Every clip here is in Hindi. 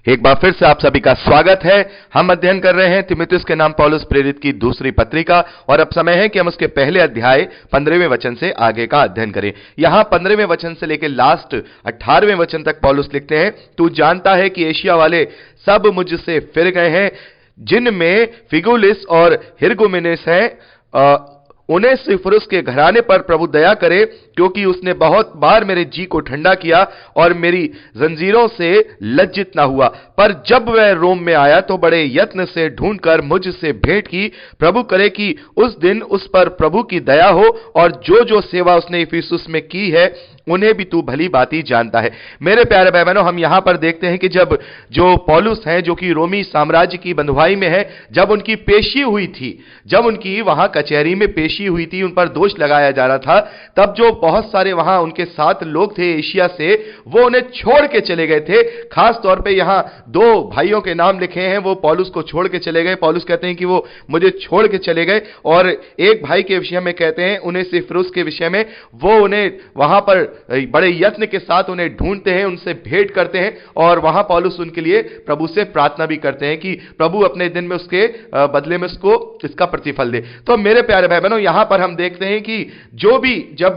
एक बार फिर से आप सभी का स्वागत है। हम अध्ययन कर रहे हैं तीमुथियुस के नाम पौलुस प्रेरित की दूसरी पत्रिका और अब समय है कि हम उसके पहले अध्याय 15वें वचन से आगे का अध्ययन करें। यहां 15वें वचन से लेकर लास्ट 18वें वचन तक पौलुस लिखते हैं, तू जानता है कि एशिया वाले सब मुझसे फिर गए हैं, जिनमें फिगुलिस और हिरगुमेनेस हैं। उन्हें सिफुरुस के घराने पर प्रभु दया करे, क्योंकि उसने बहुत बार मेरे जी को ठंडा किया और मेरी जंजीरों से लज्जित ना हुआ। पर जब वह रोम में आया तो बड़े यत्न से ढूंढकर मुझसे भेंट की। प्रभु करे कि उस दिन उस पर प्रभु की दया हो, और जो जो सेवा उसने इफिसुस में की है उन्हें भी तू भली बाती जानता है। मेरे प्यारे भाई बहनों, हम यहां पर देखते हैं कि जब जो पौलुस हैं, जो कि रोमी साम्राज्य की बंधुआई में है, जब उनकी पेशी हुई थी, जब उनकी वहां कचहरी में पेशी हुई थी, उन पर दोष लगाया जा रहा था, तब जो बहुत सारे वहां उनके साथ लोग थे एशिया से, वो उन्हें छोड़ के चले गए थे। खास तौर पे यहां दो भाइयों के नाम लिखे हैं, वो पौलुस को छोड़ के चले गए। पौलुस कहते हैं कि वो मुझे छोड़ के चले गए, और एक भाई के विषय में कहते हैं, उन्हें सिफरुस के विषय में, वो उन्हें वहां पर बड़े यत्न के साथ उन्हें ढूंढते हैं, उनसे भेंट करते हैं, और वहां पौलुस उनके लिए प्रभु से प्रार्थना भी करते हैं कि प्रभु अपने दिन में उसके बदले में उसको इसका प्रतिफल दे। तो मेरे प्यारे भाई बहनों, यहां पर हम देखते हैं कि जो भी जब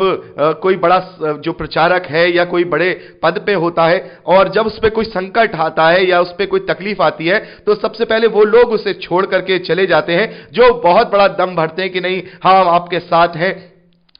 कोई बड़ा जो प्रचारक है या कोई बड़े पद पे होता है, और जब उस पर कोई संकट आता है या उस पर कोई तकलीफ आती है, तो सबसे पहले वो लोग उसे छोड़ करके चले जाते हैं, जो बहुत बड़ा दम भरते हैं कि नहीं, हाँ हम आपके साथ हैं,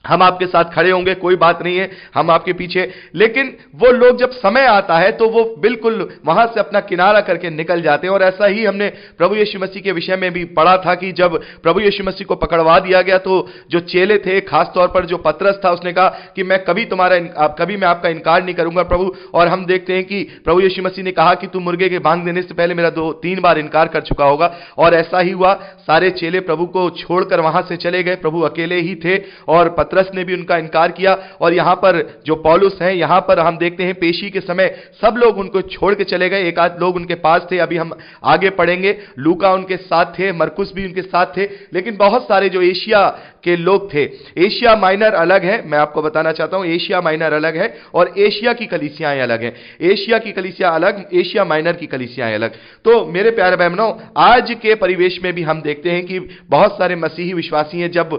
हम आपके साथ खड़े होंगे, कोई बात नहीं है, हम आपके पीछे। लेकिन वो लोग जब समय आता है तो वो बिल्कुल वहां से अपना किनारा करके निकल जाते हैं। और ऐसा ही हमने प्रभु यीशु मसीह के विषय में भी पढ़ा था कि जब प्रभु यीशु मसीह को पकड़वा दिया गया, तो जो चेले थे, खास तौर पर जो पतरस था, उसने कहा कि मैं कभी मैं आपका इनकार नहीं करूंगा प्रभु। और हम देखते हैं कि प्रभु यीशु मसीह ने कहा कि तू मुर्गे के बांग देने से पहले मेरा 2-3 बार इनकार कर चुका होगा। और ऐसा ही हुआ, सारे चेले प्रभु को छोड़कर वहां से चले गए, प्रभु अकेले ही थे, और पतरस ने भी उनका इनकार किया। और यहां पर जो पौलुस हैं, यहां पर हम देखते हैं पेशी के समय सब लोग उनको छोड़ के चले गए। एक आध लोग उनके पास थे, अभी हम आगे पढ़ेंगे, लूका उनके साथ थे, मरकुस भी उनके साथ थे, लेकिन बहुत सारे जो एशिया के लोग थे। एशिया माइनर अलग है, मैं आपको बताना चाहता हूं, एशिया माइनर अलग है और एशिया की कलीसियाएं अलग हैं। एशिया की कलीसिया अलग, एशिया माइनर की कलीसियाएं अलग। तो मेरे प्यारे बहनों, आज के परिवेश में भी हम देखते हैं कि बहुत सारे मसीही विश्वासी हैं, जब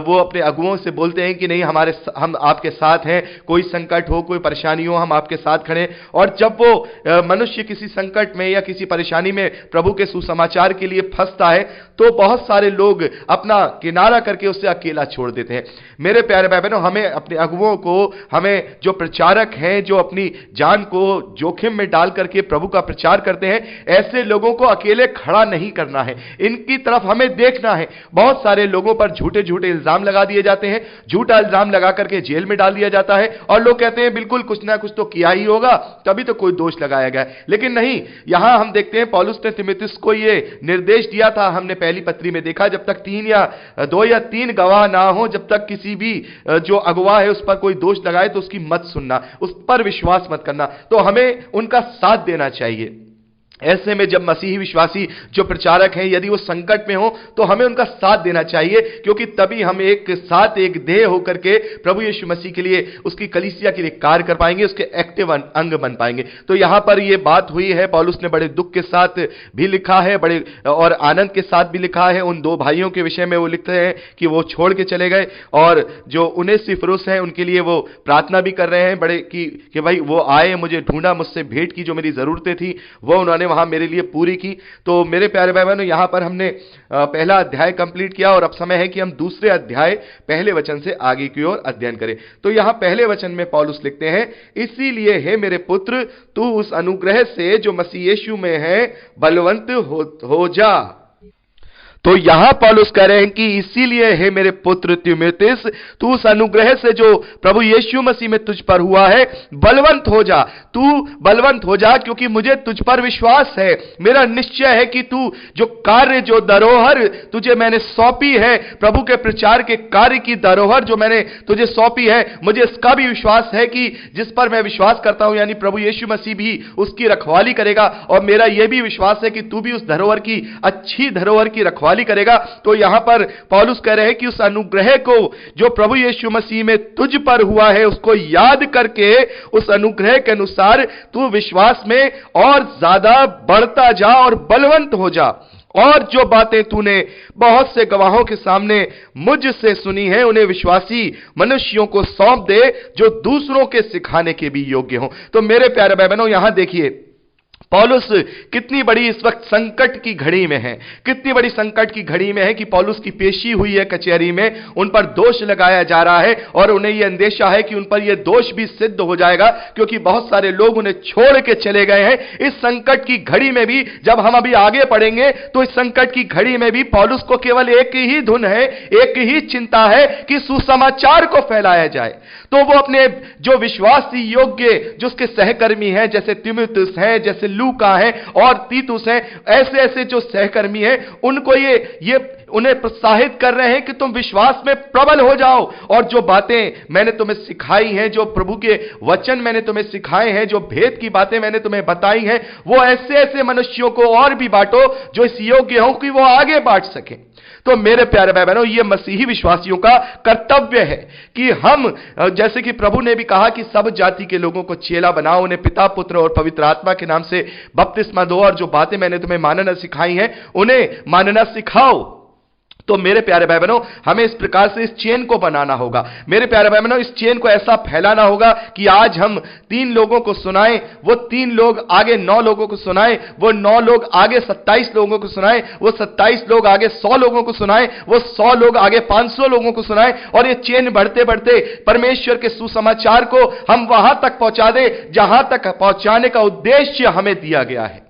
वो अपने अगुओं से बोलते हैं कि नहीं, हम आपके साथ हैं, कोई संकट हो, कोई परेशानी हो, हम आपके साथ खड़े। और जब वो मनुष्य किसी संकट में या किसी परेशानी में प्रभु के सुसमाचार के लिए फंसता है, तो बहुत सारे लोग अपना किनारा करके उससे अकेला छोड़ देते हैं। मेरे प्यारे भाई बहनों, हमें अपने अगुओं को, हमें जो प्रचारक हैं, जो अपनी जान को जोखिम में डाल करके प्रभु का प्रचार करते हैं, ऐसे लोगों को अकेले खड़ा नहीं करना है, इनकी तरफ हमें देखना है। बहुत सारे लोगों पर झूठे झूठे इल्जाम लगा दिए जाते हैं, झूठा इल्जाम लगा करके जेल में डाल दिया जाता है, और लोग कहते हैं बिल्कुल कुछ ना कुछ तो किया ही होगा, तभी तो कोई दोष लगाया गया। लेकिन नहीं, यहां हम देखते हैं पौलुस ने तीमुथियुस को यह निर्देश दिया था, हमने पहली पत्री में देखा, जब तक 2 या 3 गवाह ना हो, जब तक किसी भी जो अगवा है उस पर कोई दोष लगाए तो उसकी मत सुनना, उस पर विश्वास मत करना। तो हमें उनका साथ देना चाहिए। ऐसे में जब मसीही विश्वासी जो प्रचारक हैं, यदि वो संकट में हो, तो हमें उनका साथ देना चाहिए, क्योंकि तभी हम एक साथ, एक देह होकर के प्रभु यीशु मसीह के लिए, उसकी कलीसिया के लिए कार्य कर पाएंगे, उसके एक्टिव अंग बन पाएंगे। तो यहां पर ये बात हुई है, पौलुस ने बड़े दुख के साथ भी लिखा है, बड़े और आनंद के साथ भी लिखा है। उन 2 भाइयों के विषय में वो लिखते हैं कि वो छोड़ के चले गए, और जो उन्हें सिफरुस हैं उनके लिए वो प्रार्थना भी कर रहे हैं बड़े कि भाई वो आए, मुझे ढूंढा, मुझसे भेंट की, जो मेरी जरूरतें थी वो उन्होंने वहां मेरे लिए पूरी की। तो मेरे प्यारे भाई बहनों, यहां पर हमने पहला अध्याय कंप्लीट किया, और अब समय है कि हम दूसरे अध्याय पहले वचन से आगे की ओर अध्ययन करें। तो यहां पहले वचन में पौलुस लिखते हैं, इसीलिए हे मेरे पुत्र, तू उस अनुग्रह से जो मसीह यीशु में है बलवंत हो जा। तो यहां पौलुस कह रहे हैं कि इसीलिए हे मेरे पुत्र तीमुथियुस, तू उस अनुग्रह से जो प्रभु यीशु मसीह में तुझ पर हुआ है बलवंत हो जा। तू बलवंत हो जा, क्योंकि मुझे तुझ पर विश्वास है। मेरा निश्चय है कि तू जो कार्य, जो धरोहर तुझे मैंने सौंपी है, प्रभु के प्रचार के कार्य की धरोहर जो मैंने तुझे सौंपी है, मुझे इसका भी विश्वास है कि जिस पर मैं विश्वास करता हूं, यानी प्रभु यीशु मसीह भी उसकी रखवाली करेगा। और मेरा यह भी विश्वास है कि तू भी उस धरोहर की, अच्छी धरोहर की रखवाली रखवाली करेगा। तो यहां पर पौलुस कह रहे हैं कि उस अनुग्रह को जो प्रभु यीशु मसीह में तुझ पर हुआ है उसको याद करके उस अनुग्रह के अनुसार तू विश्वास में और ज्यादा बढ़ता जा और बलवंत हो जा, और जो बातें तूने बहुत से गवाहों के सामने मुझसे सुनी है उन्हें विश्वासी मनुष्यों को सौंप दे जो दूसरों के सिखाने के भी योग्य हों। तो मेरे प्यारे भाई बहनों, यहां देखिए पौलुस कितनी बड़ी इस वक्त संकट की घड़ी में है, कितनी बड़ी संकट की घड़ी में है कि पौलुस की पेशी हुई है कचहरी में, उन पर दोष लगाया जा रहा है और उन्हें यह अंदेशा है कि उन पर यह दोष भी सिद्ध हो जाएगा क्योंकि बहुत सारे लोग उन्हें छोड़ के चले गए हैं। इस संकट की घड़ी में भी जब हम अभी आगे पढ़ेंगे तो इस संकट की घड़ी में भी पौलुस को केवल एक ही धुन है, एक ही चिंता है कि सुसमाचार को फैलाया जाए। तो वो अपने जो विश्वासी योग्य जो उसके सहकर्मी हैं, जैसे तीमुथियुस हैं, जैसे लूका है और तीतुस हैं, ऐसे ऐसे जो सहकर्मी हैं उनको ये उन्हें प्रोत्साहित कर रहे हैं कि तुम विश्वास में प्रबल हो जाओ, और जो बातें मैंने तुम्हें सिखाई हैं, जो प्रभु के वचन मैंने तुम्हें सिखाए हैं, जो भेद की बातें मैंने तुम्हें बताई हैं, वो ऐसे ऐसे मनुष्यों को और भी बांटो जो इस योग्य हो कि वो आगे बांट सके। तो मेरे प्यारे भाई बहनों, ये मसीही विश्वासियों का कर्तव्य है कि हम, जैसे कि प्रभु ने भी कहा कि सब जाति के लोगों को चेला बनाओ, उन्हें पिता पुत्र और पवित्र आत्मा के नाम से बपतिस्मा दो, और जो बातें मैंने तुम्हें मानना सिखाई हैं उन्हें मानना सिखाओ। तो मेरे प्यारे भाई बहनों, हमें इस प्रकार से इस चेन को बनाना होगा। मेरे प्यारे भाई बहनों, इस चेन को ऐसा फैलाना होगा कि आज हम 3 लोगों को सुनाएं, वो 3 लोग आगे 9 लोगों को सुनाएं, वो 9 लोग आगे 27 लोगों को सुनाएं, वो 27 लोग आगे 100 लोगों को सुनाएं, वो 100 लोग आगे 500 लोगों को सुनाएं, और ये चेन बढ़ते बढ़ते परमेश्वर के सुसमाचार को हम वहां तक पहुंचा दे जहां तक पहुंचाने का उद्देश्य हमें दिया गया है।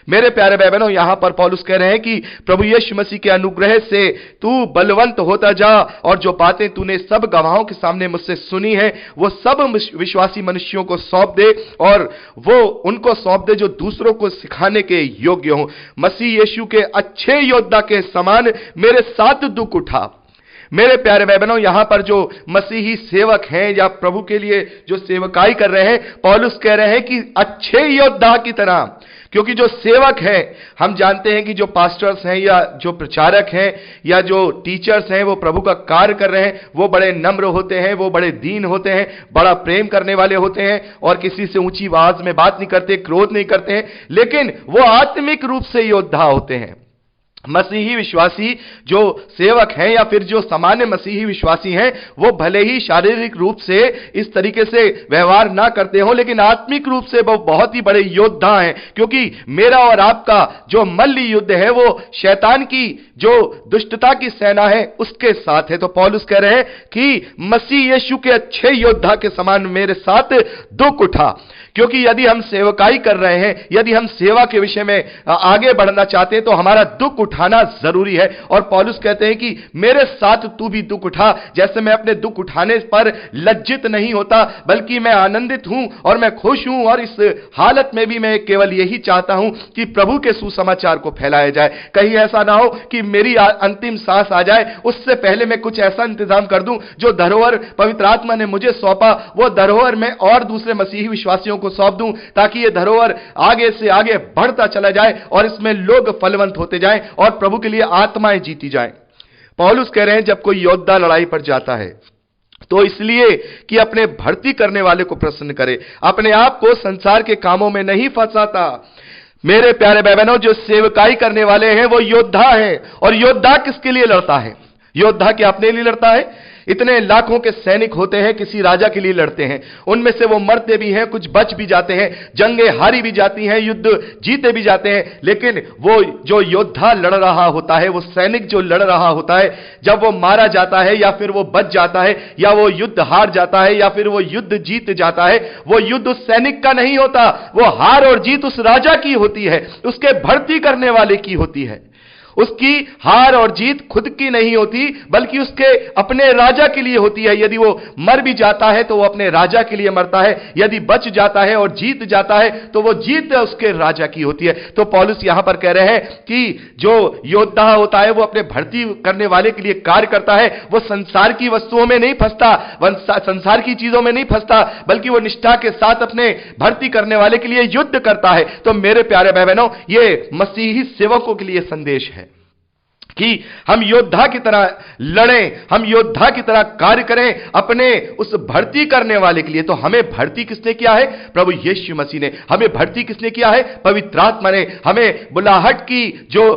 मेरे प्यारे भाई बहनों, यहां पर पौलुस कह रहे हैं कि प्रभु यीशु मसीह के अनुग्रह से तू बलवंत होता जा, और जो बातें तूने सब गवाहों के सामने मुझसे सुनी है वो सब विश्वासी मनुष्यों को सौंप दे, और वो उनको सौंप दे जो दूसरों को सिखाने के योग्य हों। मसीह यीशु के अच्छे योद्धा के समान मेरे साथ दुख उठा। मेरे प्यारे भाई बहनों, यहां पर जो मसीही सेवक हैं या प्रभु के लिए जो सेवकाई कर रहे हैं, पौलुस कह रहे हैं कि अच्छे योद्धा की तरह, क्योंकि जो सेवक हैं, हम जानते हैं कि जो पास्टर्स हैं या जो प्रचारक हैं या जो टीचर्स हैं वो प्रभु का कार्य कर रहे हैं, वो बड़े नम्र होते हैं, वो बड़े दीन होते हैं, बड़ा प्रेम करने वाले होते हैं और किसी से ऊंची आवाज में बात नहीं करते, क्रोध नहीं करते हैं, लेकिन वो आत्मिक रूप से योद्धा होते हैं। मसीही विश्वासी जो सेवक हैं या फिर जो सामान्य मसीही विश्वासी हैं, वो भले ही शारीरिक रूप से इस तरीके से व्यवहार ना करते हो, लेकिन आत्मिक रूप से वो बहुत ही बड़े योद्धा हैं, क्योंकि मेरा और आपका जो मल्ल युद्ध है वो शैतान की जो दुष्टता की सेना है उसके साथ है। तो पौलुस कह रहे हैं कि मसीह यीशु के अच्छे योद्धा के समान मेरे साथ दुख उठा, क्योंकि यदि हम सेवकाई कर रहे हैं, यदि हम सेवा के विषय में आगे बढ़ना चाहते हैं तो हमारा दुख उठाना जरूरी है। और पौलुस कहते हैं कि मेरे साथ तू भी दुख उठा। जैसे मैं अपने दुख उठाने पर लज्जित नहीं होता, बल्कि मैं आनंदित हूं और मैं खुश हूं, और इस हालत में भी मैं केवल यही चाहता हूं कि प्रभु के सुसमाचार को फैलाया जाए। कहीं ऐसा ना हो कि मेरी अंतिम सांस आ जाए उससे पहले मैं कुछ ऐसा इंतजाम कर दूं जो धरोहर पवित्र आत्मा ने मुझे सौंपा, वो धरोहर में और दूसरे मसीही विश्वासियों को सौंप दूं, ताकि ये धरोहर आगे से आगे बढ़ता चला जाए और इसमें लोग फलवंत होते जाएं और प्रभु के लिए आत्माएं जीती जाएं। पौलुस कह रहे हैं जब कोई योद्धा लड़ाई पर जाता है तो इसलिए कि अपने भर्ती करने वाले को प्रसन्न करे, अपने आप को संसार के कामों में नहीं फंसाता। मेरे प्यारे भाई बहनों, जो सेवकाई करने वाले हैं वो योद्धा है, और योद्धा किसके लिए लड़ता है? योद्धा क्या अपने लिए लड़ता है? इतने लाखों के सैनिक होते हैं, किसी राजा के लिए लड़ते हैं, उनमें से वो मरते भी हैं, कुछ बच भी जाते हैं, जंगें हारी भी जाती हैं, युद्ध जीते भी जाते हैं, लेकिन वो जो योद्धा लड़ रहा होता है, वो सैनिक जो लड़ रहा होता है, जब वो मारा जाता है या फिर वो बच जाता है या वो युद्ध हार जाता है या फिर वो युद्ध जीत जाता है, वो युद्ध उस सैनिक का नहीं होता, वो हार और जीत उस राजा की होती है, उसके भर्ती करने वाले की होती है। उसकी हार और जीत खुद की नहीं होती, बल्कि उसके अपने राजा के लिए होती है। यदि वो मर भी जाता है तो वो अपने राजा के लिए मरता है, यदि बच जाता है और जीत जाता है तो वो जीत उसके राजा की होती है। तो पौलुस यहां पर कह रहे हैं कि जो योद्धा होता है वो अपने भर्ती करने वाले के लिए कार्य करता है, वो संसार की वस्तुओं में नहीं फंसता, संसार की चीजों में नहीं फंसता, बल्कि वो निष्ठा के साथ अपने भर्ती करने वाले के लिए युद्ध करता है। तो मेरे प्यारे भाई बहनों, ये मसीही सेवकों के लिए संदेश है। कि हम योद्धा की तरह लड़ें, हम योद्धा की तरह कार्य करें अपने उस भर्ती करने वाले के लिए। तो हमें भर्ती किसने किया है? प्रभु यीशु मसीह ने। हमें भर्ती किसने किया है? पवित्र आत्मा ने। हमें बुलाहट की जो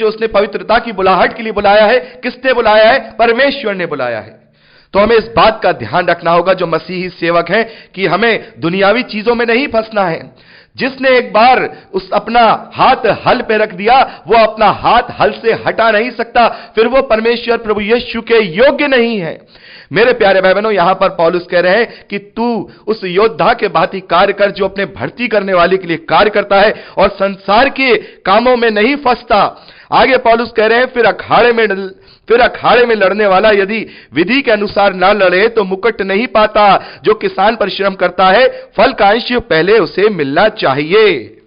उसने पवित्रता की बुलाहट के लिए बुलाया है, किसने बुलाया है? परमेश्वर ने बुलाया है। तो हमें इस बात का ध्यान रखना होगा जो मसीही सेवक हैं कि हमें दुनियावी चीजों में नहीं फंसना है। जिसने एक बार उस अपना हाथ हल पे रख दिया, वो अपना हाथ हल से हटा नहीं सकता, फिर वो परमेश्वर प्रभु यीशु के योग्य नहीं है। मेरे प्यारे भाई बहनों, यहां पर पौलुस कह रहे हैं कि तू उस योद्धा के भांति कार्य कर जो अपने भर्ती करने वाले के लिए कार्य करता है और संसार के कामों में नहीं फंसता। आगे पौलुस कह रहे हैं फिर अखाड़े में लड़ने वाला यदि विधि के अनुसार ना लड़े तो मुकुट नहीं पाता। जो किसान परिश्रम करता है, फल का अंश पहले उसे मिलना चाहिए।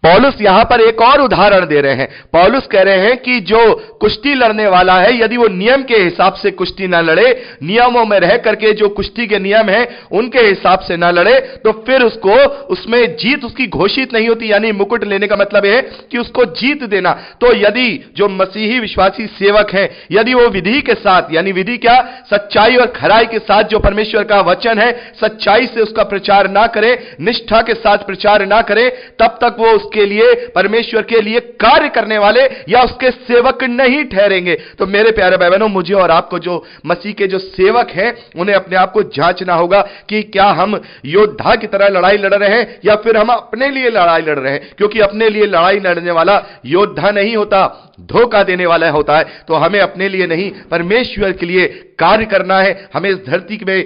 पौलुस यहां पर एक और उदाहरण दे रहे हैं। पौलुस कह रहे हैं कि जो कुश्ती लड़ने वाला है, यदि वो नियम के हिसाब से कुश्ती ना लड़े, नियमों में रह करके जो कुश्ती के नियम हैं उनके हिसाब से ना लड़े, तो फिर उसको उसमें जीत उसकी घोषित नहीं होती। यानी मुकुट लेने का मतलब है कि उसको जीत देना। तो यदि जो मसीही विश्वासी सेवक हैं, यदि वो विधि के साथ, यानी विधि क्या? सच्चाई और खराई के साथ जो परमेश्वर का वचन है, सच्चाई से उसका प्रचार ना करें, निष्ठा के साथ प्रचार ना करें, तब तक वो के लिए, परमेश्वर के लिए कार्य करने वाले या उसके सेवक नहीं ठहरेंगे। तो मेरे प्यारे भाई बहनों, मुझे और आपको जो मसीह के जो सेवक हैं, उन्हें अपने आप को जांचना होगा कि क्या हम योद्धा की तरह लड़ाई लड़ रहे हैं या फिर हम अपने लिए लड़ाई लड़ रहे हैं। क्योंकि अपने लिए लड़ाई लड़ने वाला योद्धा नहीं होता, धोखा देने वाला होता है। तो हमें अपने लिए नहीं, परमेश्वर के लिए कार्य करना है। हमें इस धरती में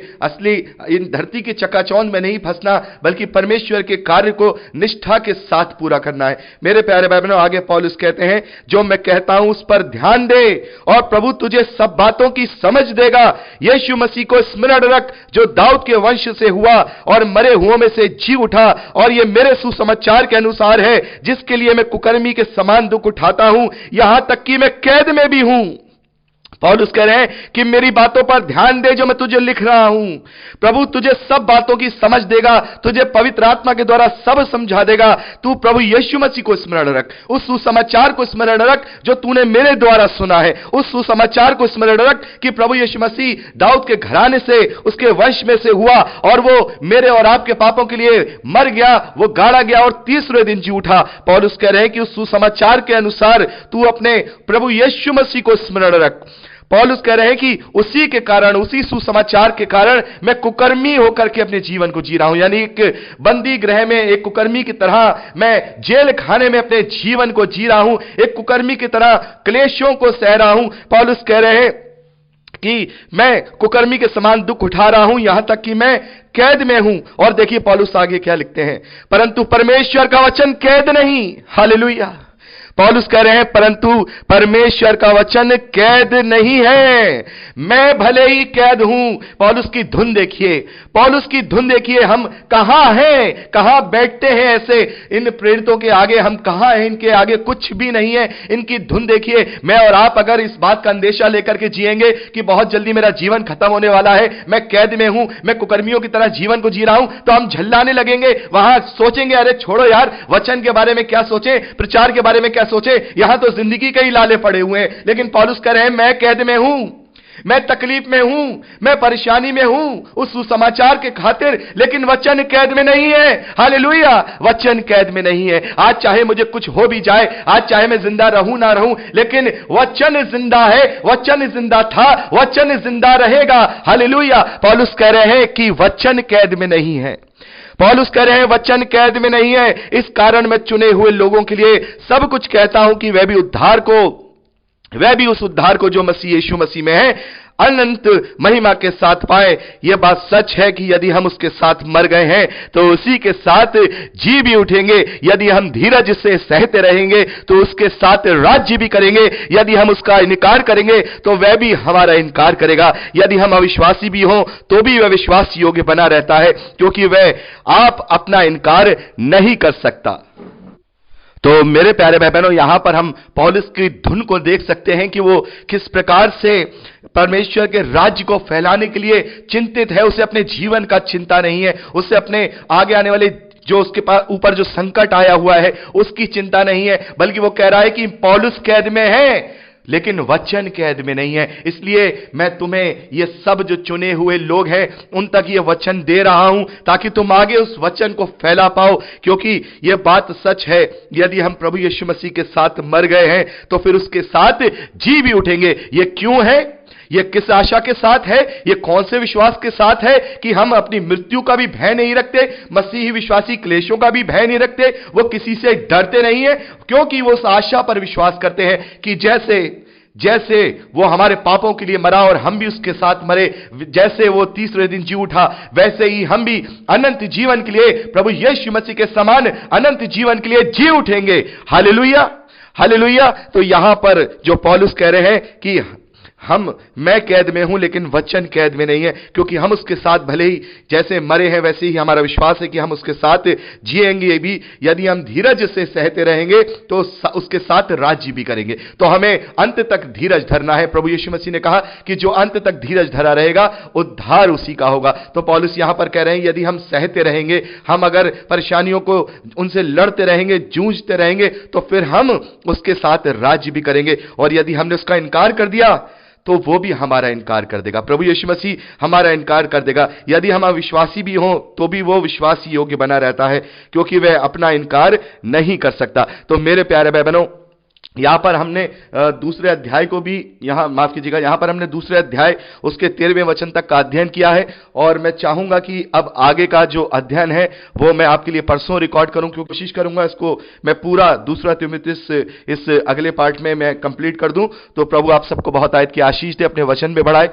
इन धरती के चकाचौंध में नहीं फंसना, बल्कि परमेश्वर के कार्य को निष्ठा के साथ पूरा करना है। मेरे प्यारे भाई बहनों, आगे पौलुस कहते हैं, जो मैं कहता हूं उस पर ध्यान दे और प्रभु तुझे सब बातों की समझ देगा। यीशु मसीह को स्मरण रख, जो दाऊद के वंश से हुआ और मरे हुओं में से जी उठा, और यह मेरे सुसमाचार के अनुसार है, जिसके लिए मैं कुकर्मी के समान दुख उठाता हूं, यहां तक कि मैं कैद में भी हूं। पौलुस कह रहे हैं कि मेरी बातों पर ध्यान दे जो मैं तुझे लिख रहा हूं। प्रभु तुझे सब बातों की समझ देगा, तुझे पवित्र आत्मा के द्वारा सब समझा देगा। तू प्रभु यीशु मसीह को स्मरण रख, उस सुसमाचार को स्मरण रख जो तूने मेरे द्वारा सुना है। उस सुसमाचार को स्मरण रख कि प्रभु यीशु मसीह दाऊद के घराने से, उसके वंश में से हुआ, और वो मेरे और आपके पापों के लिए मर गया, वो गाड़ा गया और तीसरे दिन जी उठा। पौलुस कह रहे हैं कि उस सुसमाचार के अनुसार तू अपने प्रभु यीशु मसीह को स्मरण रख। पौलुस कह रहे हैं कि उसी के कारण, उसी सुसमाचार के कारण मैं कुकर्मी होकर के अपने जीवन को जी रहा हूं। यानी एक बंदी गृह में एक कुकर्मी की तरह मैं जेल खाने में अपने जीवन को जी रहा हूं, एक कुकर्मी की तरह क्लेशों को सह रहा हूं। पौलुस कह रहे हैं कि मैं कुकर्मी के समान दुख उठा रहा हूं, यहां तक कि मैं कैद में हूं। और देखिए पौलुस आगे क्या लिखते हैं, परंतु परमेश्वर का वचन कैद नहीं। हालेलुया। पौलुस कह रहे हैं परंतु परमेश्वर का वचन कैद नहीं है। मैं भले ही कैद हूं। पौलुस की धुन देखिए, पौलुस की धुन देखिए। हम कहां हैं, कहां बैठते हैं ऐसे इन प्रेरितों के आगे, हम कहां हैं, इनके आगे कुछ भी नहीं है। इनकी धुन देखिए। मैं और आप अगर इस बात का अंदेशा लेकर के जिएंगे कि बहुत जल्दी मेरा जीवन खत्म होने वाला है, मैं कैद में हूं, मैं कुकर्मियों की तरह जीवन को जी रहा हूं, तो हम झल्लाने लगेंगे। वहां सोचेंगे अरे छोड़ो यार, वचन के बारे में क्या सोचें, प्रचार के बारे में क्या सोचे, यहां तो जिंदगी के ही लाले पड़े हुए हैं। लेकिन पौलुस कह रहे हैं मैं कैद में हूं, मैं तकलीफ में हूं, मैं परेशानी में हूं उस सुसमाचार के खातिर, लेकिन वचन कैद में नहीं है। हालेलुया। वचन कैद में नहीं है। आज चाहे मुझे कुछ हो भी जाए, आज चाहे मैं जिंदा रहूं ना रहूं, लेकिन वचन जिंदा है, वचन जिंदा था, वचन जिंदा रहेगा। हालेलुया। पौलुस कह रहे हैं कि वचन कैद में नहीं है। पौलुस कह रहे हैं वचन कैद में नहीं है। इस कारण मैं चुने हुए लोगों के लिए सब कुछ कहता हूं कि वह भी उस उद्धार को जो मसीह यीशु मसीह में है अनंत महिमा के साथ पाए। यह बात सच है कि यदि हम उसके साथ मर गए हैं तो उसी के साथ जी भी उठेंगे। यदि हम धीरज से सहते रहेंगे तो उसके साथ राज्य भी करेंगे। यदि हम उसका इनकार करेंगे तो वह भी हमारा इनकार करेगा। यदि हम अविश्वासी भी हों तो भी वह विश्वास योग्य बना रहता है, क्योंकि वह आप अपना इनकार नहीं कर सकता। तो मेरे प्यारे भाई बहनों, यहां पर हम पौलुस की धुन को देख सकते हैं कि वो किस प्रकार से परमेश्वर के राज्य को फैलाने के लिए चिंतित है। उसे अपने जीवन का चिंता नहीं है, उसे अपने आगे आने वाले जो उसके पास ऊपर जो संकट आया हुआ है उसकी चिंता नहीं है, बल्कि वो कह रहा है कि पौलुस कैद में है, लेकिन वचन कैद में नहीं है। इसलिए मैं तुम्हें ये सब जो चुने हुए लोग हैं उन तक ये वचन दे रहा हूं ताकि तुम आगे उस वचन को फैला पाओ, क्योंकि यह बात सच है, यदि हम प्रभु यीशु मसीह के साथ मर गए हैं तो फिर उसके साथ जी भी उठेंगे। ये क्यों है? ये किस आशा के साथ है? ये कौन से विश्वास के साथ है कि हम अपनी मृत्यु का भी भय नहीं रखते, मसीही विश्वासी क्लेशों का भी भय नहीं रखते, वो किसी से डरते नहीं है, क्योंकि वो उस आशा पर विश्वास करते हैं कि जैसे वो हमारे पापों के लिए मरा और हम भी उसके साथ मरे, जैसे वो तीसरे दिन जी उठा, वैसे ही हम भी अनंत जीवन के लिए प्रभु यीशु मसीह के समान अनंत जीवन के लिए जी उठेंगे। Hallelujah, hallelujah. तो यहां पर जो पौलुस कह रहे हैं कि मैं कैद में हूं लेकिन वचन कैद में नहीं है, क्योंकि हम उसके साथ भले ही जैसे मरे हैं वैसे ही हमारा विश्वास है कि हम उसके साथ जिएंगे भी। यदि हम धीरज से सहते रहेंगे तो उसके साथ राज्य भी करेंगे। तो हमें अंत तक धीरज धरना है। प्रभु यीशु मसीह ने कहा कि जो अंत तक धीरज धरा रहेगा उद्धार उसी का होगा। तो पौलुस यहां पर कह रहे हैं यदि हम सहते रहेंगे, हम अगर परेशानियों को उनसे लड़ते रहेंगे, जूझते रहेंगे, तो फिर हम उसके साथ राज्य भी करेंगे। और यदि हमने उसका इनकार कर दिया तो वो भी हमारा इनकार कर देगा। प्रभु यीशु मसीह हमारा इनकार कर देगा। यदि हम अविश्वासी भी हों तो भी वो विश्वासी योग्य बना रहता है, क्योंकि वह अपना इनकार नहीं कर सकता। तो मेरे प्यारे भाई बहनों, यहां पर हमने दूसरे अध्याय को भी माफ कीजिएगा, यहां पर हमने दूसरे अध्याय उसके 13वें वचन तक का अध्ययन किया है। और मैं चाहूंगा कि अब आगे का जो अध्ययन है वो मैं आपके लिए परसों रिकॉर्ड करूं, क्योंकि कोशिश करूंगा इसको मैं पूरा दूसरा तीमुथियुस इस अगले पार्ट में मैं कंप्लीट कर दूं। तो प्रभु आप सबको बहुत आयत की आशीष दे, अपने वचन में बढ़ाए।